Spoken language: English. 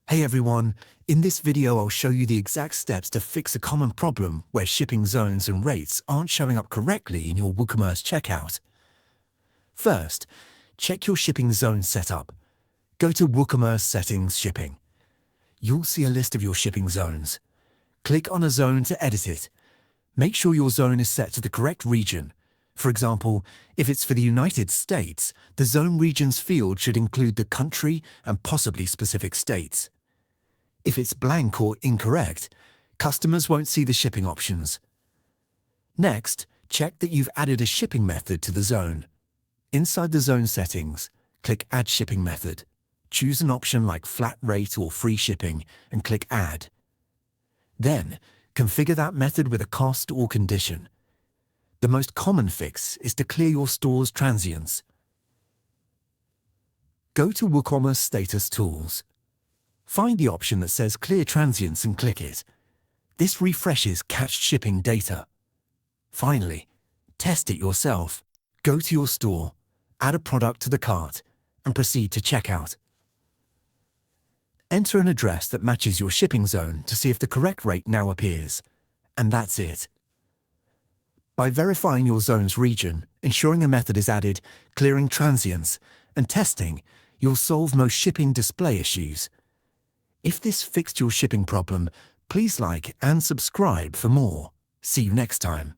Hey everyone, in this video I'll show you the exact steps to fix a common problem where shipping zones and rates aren't showing up correctly in your WooCommerce checkout. First, check your shipping zone setup. Go to WooCommerce Settings Shipping. You'll see a list of your shipping zones. Click on a zone to edit it. Make sure your zone is set to the correct region. For example, if it's for the United States, the Zone Regions field should include the country and possibly specific states. If it's blank or incorrect, customers won't see the shipping options. Next, check that you've added a shipping method to the zone. Inside the zone settings, click Add Shipping Method. Choose an option like Flat Rate or Free Shipping and click Add. Then, configure that method with a cost or condition. The most common fix is to clear your store's transients. Go to WooCommerce Status Tools. Find the option that says Clear Transients and click it. This refreshes cached shipping data. Finally, test it yourself. Go to your store, add a product to the cart, and proceed to checkout. Enter an address that matches your shipping zone to see if the correct rate now appears. And that's it. By verifying your zone's region, ensuring a method is added, clearing transients, and testing, you'll solve most shipping display issues. If this fixed your shipping problem, please like and subscribe for more. See you next time.